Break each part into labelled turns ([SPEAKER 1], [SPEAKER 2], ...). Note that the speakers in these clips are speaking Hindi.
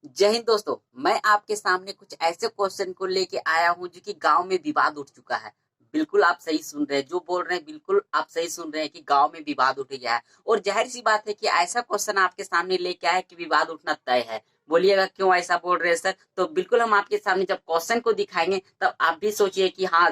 [SPEAKER 1] जय हिंद दोस्तों। मैं आपके सामने कुछ ऐसे क्वेश्चन को लेके आया हूं जो कि गांव में विवाद उठ चुका है। बिल्कुल आप सही सुन रहे हैं, जो बोल रहे हैं बिल्कुल आप सही सुन रहे हैं कि गांव में विवाद उठ गया है। और जाहिर सी बात है कि ऐसा क्वेश्चन आपके सामने लेके आया कि विवाद उठना तय है। बोलिएगा क्यों ऐसा बोल रहे हैं सर? तो बिल्कुल हम आपके सामने जब क्वेश्चन को दिखाएंगे तब आप भी सोचिए कि हाँ,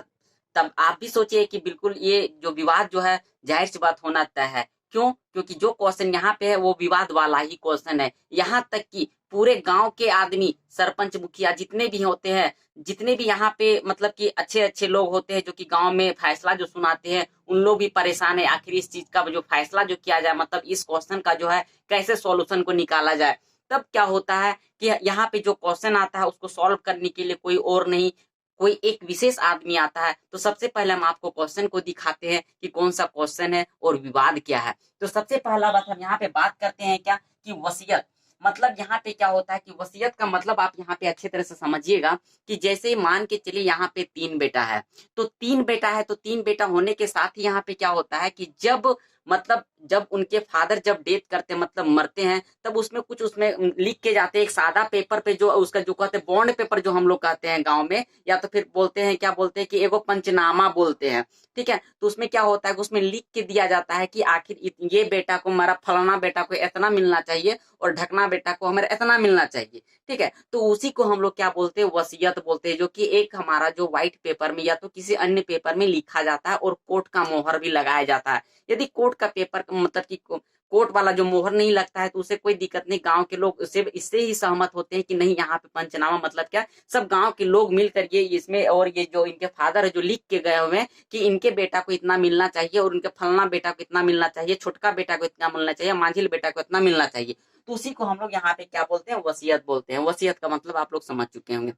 [SPEAKER 1] तब आप भी सोचिए कि बिल्कुल ये जो विवाद जो है जाहिर सी बात होना तय है। क्यों? क्योंकि जो क्वेश्चन यहाँ पे है वो विवाद वाला ही क्वेश्चन है। यहाँ तक कि पूरे गांव के आदमी, सरपंच, मुखिया जितने भी होते हैं, जितने भी यहाँ पे मतलब कि अच्छे अच्छे लोग होते हैं जो कि गांव में फैसला जो सुनाते हैं, उन लोग भी परेशान है। आखिर इस चीज का जो फैसला जो किया जाए, मतलब इस क्वेश्चन का जो है कैसे सॉल्यूशन को निकाला जाए। तब क्या होता है कि यहाँ पे जो क्वेश्चन आता है उसको सॉल्व करने के लिए कोई और नहीं, कोई एक विशेष आदमी आता है। तो सबसे पहले हम आपको क्वेश्चन को दिखाते हैं कि कौन सा क्वेश्चन है और विवाद क्या है। तो सबसे पहला बात हम यहाँ पे बात करते हैं क्या कि वसीयत। मतलब यहाँ पे क्या होता है कि वसीयत का मतलब आप यहाँ पे अच्छे तरह से समझिएगा कि जैसे मान के चलिए यहाँ पे तीन बेटा है। तो तीन बेटा है, तो तीन बेटा होने के साथ ही यहाँ पे क्या होता है कि जब मतलब जब उनके फादर जब डेथ करते मतलब मरते हैं, तब उसमें कुछ उसमें लिख के जाते हैं एक सादा पेपर पे, जो उसका जो कहते हैं बॉन्ड पेपर जो हम लोग कहते हैं गांव में, या तो फिर बोलते हैं क्या बोलते हैं कि एगो पंचनामा बोलते हैं। ठीक है, तो उसमें क्या होता है कि उसमें लिख के दिया जाता है कि आखिर ये बेटा को, हमारा फलाना बेटा को इतना मिलना चाहिए और ढकना बेटा को हमारा इतना मिलना चाहिए। ठीक है, तो उसी को हम लोग क्या बोलते हैं, वसीयत बोलते हैं, जो कि एक हमारा जो व्हाइट पेपर में या तो किसी अन्य पेपर में लिखा जाता है और कोर्ट का मोहर भी लगाया जाता है। यदि कोर्ट का पेपर मतलब कि कोर्ट वाला जो मोहर नहीं लगता है तो उसे कोई दिक्कत नहीं, गांव के लोग उससे इससे ही सहमत होते हैं कि नहीं, यहाँ पे पंचनामा मतलब क्या, सब गांव के लोग मिलकर ये इसमें, और ये जो इनके फादर है जो लिख के गए हुए हैं कि इनके बेटा को इतना मिलना चाहिए और उनके फलना बेटा को इतना मिलना चाहिए, छोटका बेटा को इतना मिलना चाहिए, मांझिल बेटा को इतना मिलना चाहिए। तो उसी को हम लोग यहाँ पे क्या बोलते हैं, वसीयत बोलते हैं। वसीयत का मतलब आप लोग समझ चुके होंगे।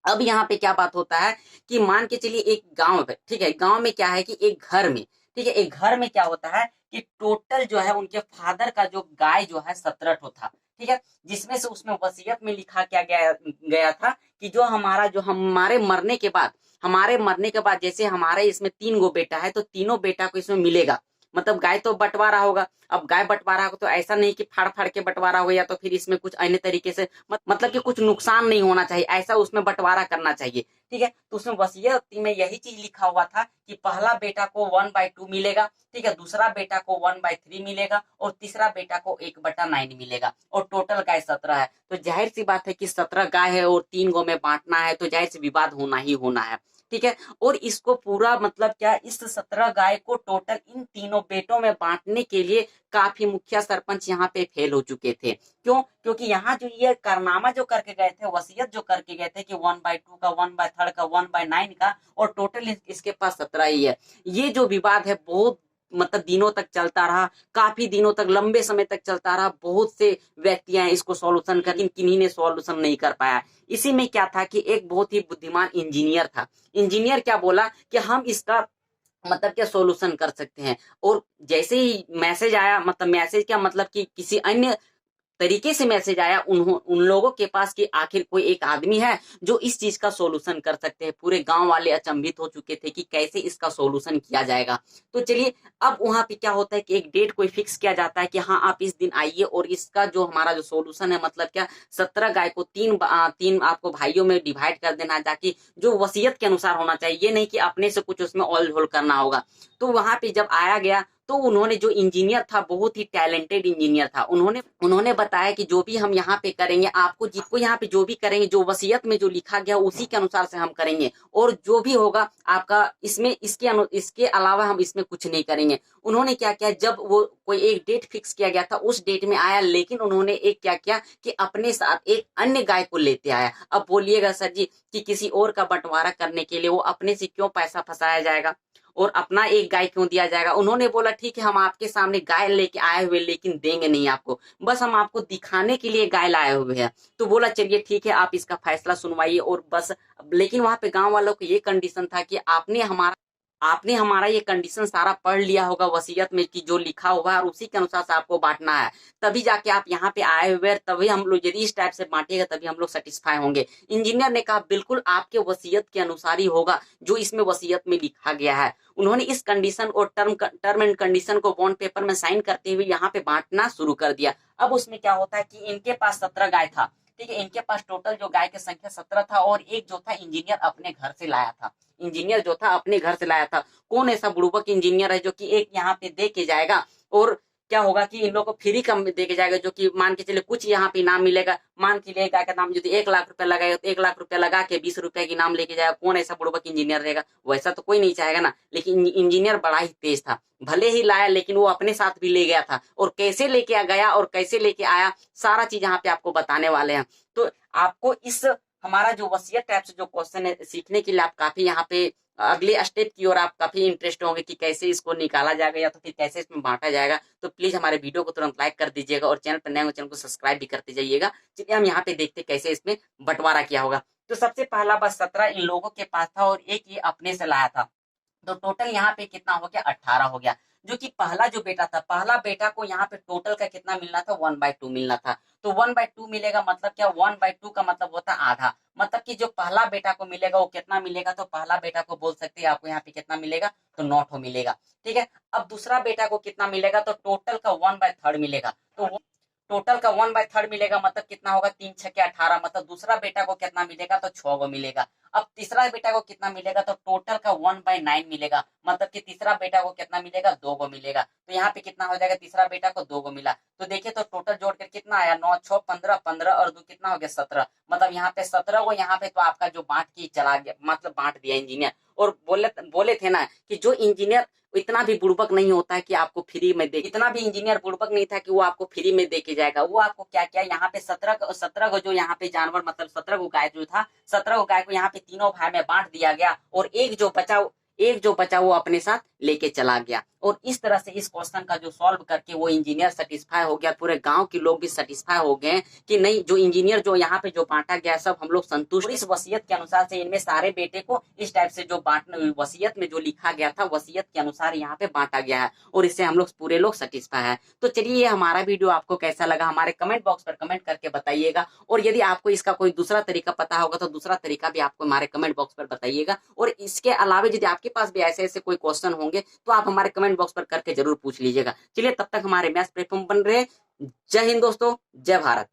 [SPEAKER 1] अब यहाँ पे क्या बात होता है कि मान के चलिए एक गांव है। ठीक है, गांव में क्या है कि एक घर में, ठीक है, एक घर में क्या होता है कि टोटल जो है उनके फादर का जो गाय जो है 17 ठो था। ठीक है, जिसमें से उसमें वसीयत में लिखा क्या गया गया था कि जो हमारा जो हमारे मरने के बाद जैसे हमारे इसमें तीन गो बेटा है तो तीनों बेटा को इसमें मिलेगा। मतलब गाय तो बंटवारा होगा। अब गाय बंटवारा होगा तो ऐसा नहीं कि फाड़ फाड़ के बंटवारा हो, या तो फिर इसमें कुछ अन्य तरीके से मतलब कि कुछ नुकसान नहीं होना चाहिए, ऐसा उसमें बंटवारा करना चाहिए। ठीक है, तो उसमें वसीयत में यही चीज लिखा हुआ था कि पहला बेटा को 1/2 मिलेगा। ठीक है, दूसरा बेटा को 1/3 मिलेगा और तीसरा बेटा को 1/9 मिलेगा, और टोटल गाय 17 है। तो जाहिर सी बात है कि 17 गाय है और तीन गो में बांटना है, तो जाहिर सी विवाद होना ही होना है। ठीक है, और इसको पूरा मतलब क्या, इस 17 गाय को टोटल इन तीनों बेटों में बांटने के लिए काफी मुखिया सरपंच यहाँ पे फेल हो चुके थे। क्यों? क्योंकि यहाँ जो ये कारनामा जो करके गए थे, वसीयत जो करके गए थे कि 1/2 का, 1/3 का, 1/9 का, और टोटल इसके पास 17 ही है। ये जो विवाद है बहुत मतलब दिनों तक चलता रहा, काफी दिनों तक, लंबे समय तक चलता रहा। बहुत से व्यक्ति हैं इसको सॉल्यूशन कर, किन्हीं ने सॉल्यूशन नहीं कर पाया। इसी में क्या था कि एक बहुत ही बुद्धिमान इंजीनियर था। इंजीनियर क्या बोला कि हम इसका मतलब क्या सॉल्यूशन कर सकते हैं। और जैसे ही मैसेज आया, मतलब मैसेज क्या मतलब कि किसी अन्य तरीके से मैसेज आया उन लोगों के पास कि आखिर कोई एक आदमी है जो इस चीज का सॉल्यूशन कर सकते हैं। पूरे गांव वाले अचंभित हो चुके थे कि कैसे इसका सॉल्यूशन किया जाएगा। तो चलिए, अब वहां पे क्या होता है कि एक डेट कोई फिक्स किया जाता है कि हाँ आप इस दिन आइए और इसका जो हमारा जो सॉल्यूशन है, मतलब क्या, 17 गाय को तीन आपको भाइयों में डिवाइड कर देना है, ताकि जो वसीयत के अनुसार होना चाहिए, ये नहीं कि अपने से कुछ उसमें ऑल होल करना होगा। तो वहां पे जब आया गया तो उन्होंने, जो इंजीनियर था, बहुत ही टैलेंटेड इंजीनियर था, उन्होंने उन्होंने बताया कि जो भी हम यहाँ पे करेंगे, आपको जिसको यहाँ पे जो भी करेंगे, जो वसीयत में जो लिखा गया उसी के अनुसार से हम करेंगे, और जो भी होगा आपका इसमें इसके अलावा हम इसमें कुछ नहीं करेंगे। उन्होंने क्या किया, जब वो कोई एक डेट फिक्स किया गया था उस डेट में आया, लेकिन उन्होंने एक क्या किया कि अपने साथ एक अन्य गाय को लेते आया। अब बोलिएगा सर जी कि किसी और का बंटवारा करने के लिए वो अपने से क्यों पैसा फंसाया जाएगा और अपना एक गाय क्यों दिया जाएगा। उन्होंने बोला ठीक है, हम आपके सामने गाय लेके आए हुए, लेकिन देंगे नहीं आपको, बस हम आपको दिखाने के लिए गाय लाए हुए हैं। तो बोला चलिए ठीक है, आप इसका फैसला सुनवाइए और बस। लेकिन वहां पे गांव वालों को ये कंडीशन था कि आपने हमारा ये कंडीशन सारा पढ़ लिया होगा वसीयत में कि जो लिखा हुआ है, और उसी के अनुसार से आपको बांटना है, तभी जाके आप यहाँ पे आए हुए, तभी हम लोग, यदि इस टाइप से बांटेगा तभी हम लोग सेटिस्फाई होंगे। इंजीनियर ने कहा बिल्कुल आपके वसीयत के अनुसार ही होगा जो इसमें वसीयत में लिखा गया है। उन्होंने इस कंडीशन और टर्म एंड कंडीशन को बॉन्ड पेपर में साइन करते हुए यहाँ पे बांटना शुरू कर दिया। अब उसमें क्या होता है कि इनके पास 17 गाय था। ठीक है। इनके पास टोटल जो गाय की संख्या 17 था, और एक जो था इंजीनियर अपने घर से लाया था। इंजीनियर जो था अपने घर से लाया था। कौन ऐसा बुड़बक इंजीनियर है जो कि एक यहाँ पे दे के जाएगा, और क्या होगा कि इन लोगों को फ्री कम दे के जाएगा, जो कि मान के चले कुछ यहाँ पे इनाम मिलेगा। मान के लिए गाय का नाम यदि 1 लाख रुपया लगाएगा, तो 1 लाख रुपया लगा के 20 रुपए की इनाम लेके जाएगा। कौन ऐसा बुड़बक इंजीनियर रहेगा? वैसा तो कोई नहीं चाहेगा ना। लेकिन इंजीनियर बड़ा ही तेज था, भले ही लाया लेकिन वो अपने साथ भी ले गया था, और कैसे लेके गया और कैसे लेके आया सारा चीज यहाँ पे आपको बताने वाले हैं। तो आपको इस हमारा जो वसीयत टाइप से जो क्वेश्चन है सीखने के लिए आप काफी यहाँ पे अगले स्टेप की ओर आप काफी इंटरेस्ट होंगे कि कैसे इसको निकाला जाएगा या तो फिर कैसे इसमें बांटा जाएगा। तो प्लीज हमारे वीडियो को तुरंत लाइक कर दीजिएगा, और चैनल पर नए हो चैनल को सब्सक्राइब भी करते जाइएगा। चलिए हम यहाँ पे देखते कैसे इसमें बंटवारा किया होगा। तो सबसे पहला बस 17 इन लोगों के पास था, और एक ये अपने से लाया था। तो टोटल यहाँ पे कितना हो गया? 18 हो गया। जो कि पहला जो बेटा था, पहला बेटा को यहाँ पे टोटल का कितना मिलना था? 1/2 मिलना था। तो 1/2 मिलेगा मतलब क्या? 1/2 का मतलब होता है आधा। मतलब कि जो पहला बेटा को मिलेगा वो कितना मिलेगा? तो पहला बेटा को बोल सकते हैं आपको यहाँ पे कितना मिलेगा? तो 9 मिलेगा। ठीक है। अब दूसरा बेटा को कितना मिलेगा? तो टोटल का 1/3 मिलेगा। तो टोटल का 1/3 मिलेगा मतलब कितना होगा? 3 छक्के 18। मतलब दूसरा बेटा को कितना मिलेगा? तो 6 मिलेगा। अब तीसरा बेटा को कितना मिलेगा? तो टोटल का 1/9 मिलेगा। मतलब कि तीसरा बेटा को कितना मिलेगा? 2 मिलेगा। तो यहाँ पे कितना हो जाएगा? तीसरा बेटा को 2 मिला। तो देखिए तो टोटल जोड़कर कितना आया? 9 6 15, 15 और 2 कितना हो गया? 17। मतलब यहाँ पे 17 को यहाँ पे तो आपका जो बांट के चला गया, मतलब बांट दिया इंजीनियर। और बोले थे ना कि जो इंजीनियर इतना भी बुड़बक नहीं होता है कि आपको फ्री में दे, इतना भी इंजीनियर बुड़बक नहीं था कि वो आपको फ्री में दे के जाएगा। वो आपको क्या क्या यहाँ पे 17 को जो यहाँ पे जानवर, मतलब 17 को गाय जो था, 17 को गाय को यहाँ पे तीनों भाई में बांट दिया गया, और एक जो बचा वो अपने साथ लेके चला गया। और इस तरह से इस क्वेश्चन का जो सॉल्व करके वो इंजीनियर सेटिस्फाई हो गया, पूरे गांव के लोग भी सेटिस्फाई हो गए कि नहीं, जो इंजीनियर जो यहाँ पे जो बांटा गया सब हम लोग संतुष्ट। और इस वसीयत के अनुसार से इनमें सारे बेटे को इस टाइप से जो बांटना वसीयत में जो लिखा गया था, वसीयत के अनुसार यहाँ पे बांटा गया है, और इससे हम लोग पूरे लोग सेटिस्फाई है। तो चलिए, ये हमारा वीडियो आपको कैसा लगा हमारे कमेंट बॉक्स पर कमेंट करके बताइएगा। और यदि आपको इसका कोई दूसरा तरीका पता होगा तो दूसरा तरीका भी आपको हमारे कमेंट बॉक्स पर बताइएगा। और इसके अलावा यदि आपके पास भी ऐसे ऐसे कोई क्वेश्चन होंगे तो आप हमारे कमेंट बॉक्स पर करके जरूर पूछ लीजिएगा। चलिए, तब तक हमारे मैथ्स प्लेटफॉर्म बन रहे। जय हिंद दोस्तों, जय भारत।